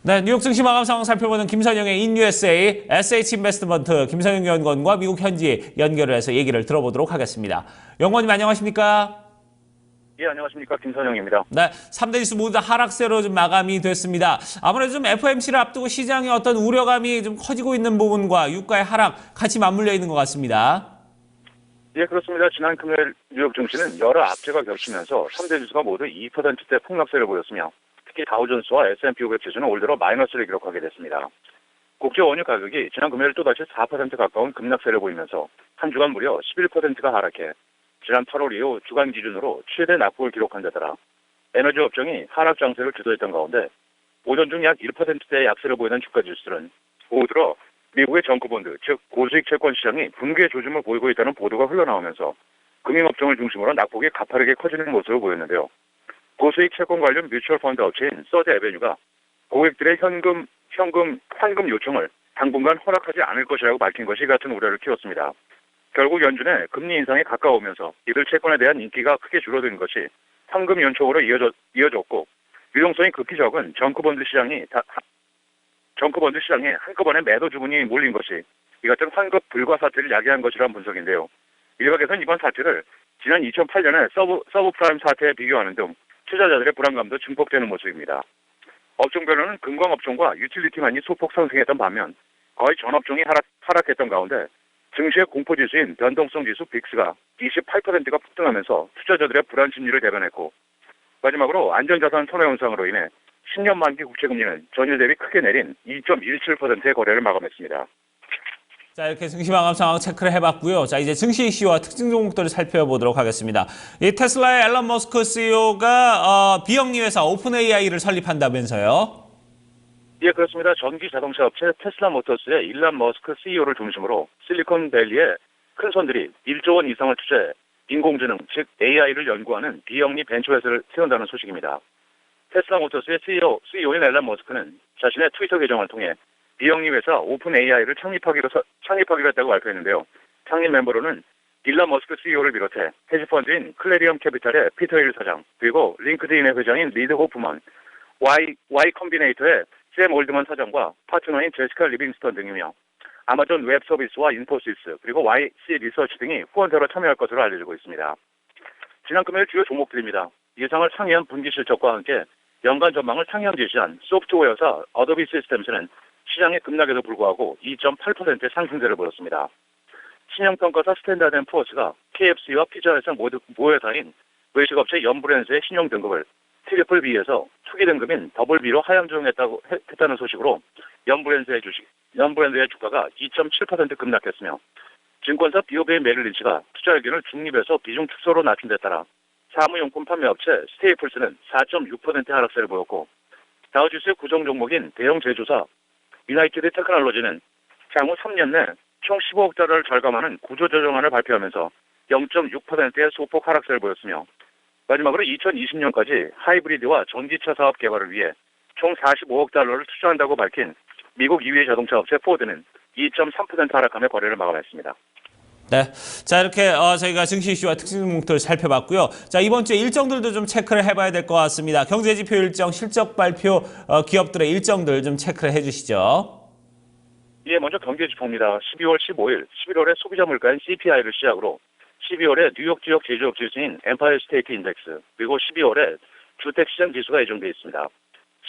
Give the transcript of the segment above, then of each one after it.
네, 뉴욕 증시 마감 상황 살펴보는 김선영의 인USA SH인베스트먼트 김선영 연구원과 미국 현지 연결을 해서 얘기를 들어보도록 하겠습니다. 연구원님 안녕하십니까? 예, 안녕하십니까. 김선영입니다. 네, 3대 지수 모두 다 하락세로 좀 마감이 됐습니다. 아무래도 좀 FOMC를 앞두고 시장의 어떤 우려감이 좀 커지고 있는 부분과 유가의 하락 같이 맞물려 있는 것 같습니다. 예, 그렇습니다. 지난 금요일 뉴욕 증시는 여러 악재가 겹치면서 3대 지수가 모두 2%대 폭락세를 보였으며 특히 다우존스와 S&P 500 지수는 올 들어 마이너스를 기록하게 됐습니다. 국제 원유 가격이 지난 금요일 또다시 4% 가까운 급락세를 보이면서 한 주간 무려 11%가 하락해 지난 8월 이후 주간 기준으로 최대 낙폭을 기록한 데 따라 에너지 업종이 하락 장세를 주도했던 가운데 오전 중 약 1%대의 약세를 보이는 주가 지수들은 오후 들어 미국의 정크본드, 즉 고수익 채권 시장이 붕괴 조짐을 보이고 있다는 보도가 흘러나오면서 금융업종을 중심으로 낙폭이 가파르게 커지는 모습을 보였는데요. 고수익 채권 관련 뮤추얼 펀드 업체인 서드 에베뉴가 고객들의 환금 요청을 당분간 허락하지 않을 것이라고 밝힌 것이 같은 우려를 키웠습니다. 결국 연준의 금리 인상에 가까우면서 이들 채권에 대한 인기가 크게 줄어든 것이 황금 연초로 이어졌고 유동성이 극히 적은 정크본드 시장에 한꺼번에 매도 주문이 몰린 것이 이 같은 환급 불가 사태를 야기한 것이라는 분석인데요. 일각에서는 이번 사태를 지난 2008년의 서브프라임 사태에 비교하는 등 투자자들의 불안감도 증폭되는 모습입니다. 업종별로는 금광업종과 유틸리티만이 소폭 상승했던 반면 거의 전 업종이 하락했던 가운데 증시의 공포지수인 변동성지수 빅스가 28%가 폭등하면서 투자자들의 불안 심리를 대변했고 마지막으로 안전자산 선호 현상으로 인해 10년 만기 국채금리는 전일 대비 크게 내린 2.17%의 거래를 마감했습니다. 자, 이렇게 증시 마감 상황 체크를 해봤고요. 자, 이제 증시 이슈와 특징 종목들을 살펴보도록 하겠습니다. 이 테슬라의 앨런 머스크 CEO가 비영리 회사 오픈 AI를 설립한다면서요? 예, 그렇습니다. 전기 자동차 업체 테슬라 모터스의 일론 머스크 CEO를 중심으로 실리콘밸리의 큰 손들이 1조 원 이상을 투자해 인공지능, 즉 AI를 연구하는 비영리 벤처 회사를 세운다는 소식입니다. 테슬라 모터스의 CEO인 앨런 머스크는 자신의 트위터 계정을 통해 비영리 회사 오픈 AI를 창립하기로 했다고 발표했는데요. 창립 멤버로는 일론 머스크 CEO를 비롯해 헤지펀드인 클레리엄 캐피탈의 피터 힐 사장, 그리고 링크드인의 회장인 리드 호프먼, Y 컴비네이터의 샘 올드먼 사장과 파트너인 제시카 리빙스턴 등이며 아마존 웹 서비스와 인포시스 그리고 YC 리서치 등이 후원자로 참여할 것으로 알려지고 있습니다. 지난 금요일 주요 종목들입니다. 예상을 상회한 분기 실적과 함께 연간 전망을 상향 제시한 소프트웨어사 어도비 시스템스는 시장의 급락에도 불구하고 2.8%의 상승세를 보였습니다. 신용평가사 스탠다드&푸어스가 KFC와 피자회사 모회사인 외식업체 연브랜드의 신용 등급을 트리플 B에서 초기 등급인 더블 B로 하향 조정했다는 소식으로 연브랜드의 주가가 2.7% 급락했으며 증권사 BofA 메릴린치가 투자 의견을 중립에서 비중 축소로 낮춘 데 따라 사무용품 판매업체 스테이플스는 4.6% 하락세를 보였고 다우지수의 구성 종목인 대형 제조사 유나이티드 테크놀로지는 향후 3년 내 총 15억 달러를 절감하는 구조조정안을 발표하면서 0.6%의 소폭 하락세를 보였으며 마지막으로 2020년까지 하이브리드와 전기차 사업 개발을 위해 총 45억 달러를 투자한다고 밝힌 미국 2위 자동차 업체 포드는 2.3% 하락하며 거래를 마감했습니다. 네. 자, 이렇게 저희가 증시 이슈와 특징 종목들을 살펴봤고요. 자, 이번 주에 일정들도 좀 체크를 해봐야 될 것 같습니다. 경제지표 일정, 실적 발표, 기업들의 일정들 좀 체크를 해주시죠. 예, 먼저 경제지표입니다. 12월 15일, 11월에 소비자 물가인 CPI를 시작으로 12월에 뉴욕 지역 제조업 지수인 엠파이어 스테이트 인덱스, 그리고 12월에 주택시장 지수가 예정되어 있습니다.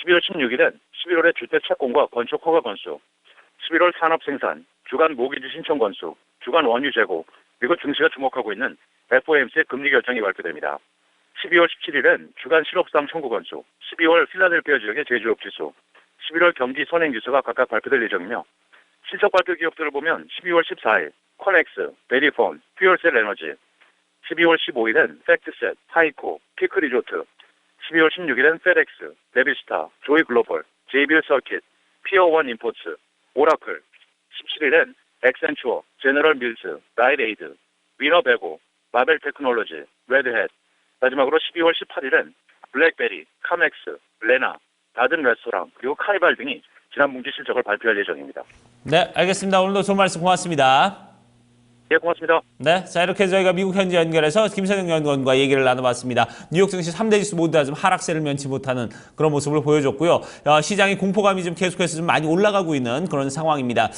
12월 16일엔 11월에 주택 착공과 건축 허가 건수, 11월 산업 생산, 주간 모기지 신청 건수, 주간 원유 재고, 그리고 증시가 주목하고 있는 FOMC의 금리 결정이 발표됩니다. 12월 17일엔 주간 실업수당 청구 건수, 12월 필라델피아 지역의 제조업 지수, 11월 경기 선행 지수가 각각 발표될 예정이며 실적 발표 기업들을 보면 12월 14일 커넥스, 베리폰, 퓨얼셀 에너지, 12월 15일엔 팩트셋, 하이코, 피크리조트, 12월 16일엔 페덱스, 데비스타, 조이 글로벌, 제이빌 서킷, 피어원 임포츠, 오라클, 17일엔 엑센추어, 제너럴 밀스, 라이레이드, 위너베고, 마벨 테크놀로지, 레드햇, 마지막으로 12월 18일엔 블랙베리, 카맥스, 레나, 다든 레스토랑, 그리고 카니발 등이 지난 분기 실적을 발표할 예정입니다. 네, 알겠습니다. 오늘도 좋은 말씀 고맙습니다. 예, 고맙습니다. 네, 자 이렇게 저희가 미국 현지 연결해서 김선영 연구원과 얘기를 나눠봤습니다. 뉴욕 증시 3대 지수 모두 다 좀 하락세를 면치 못하는 그런 모습을 보여줬고요. 시장의 공포감이 좀 계속해서 좀 많이 올라가고 있는 그런 상황입니다.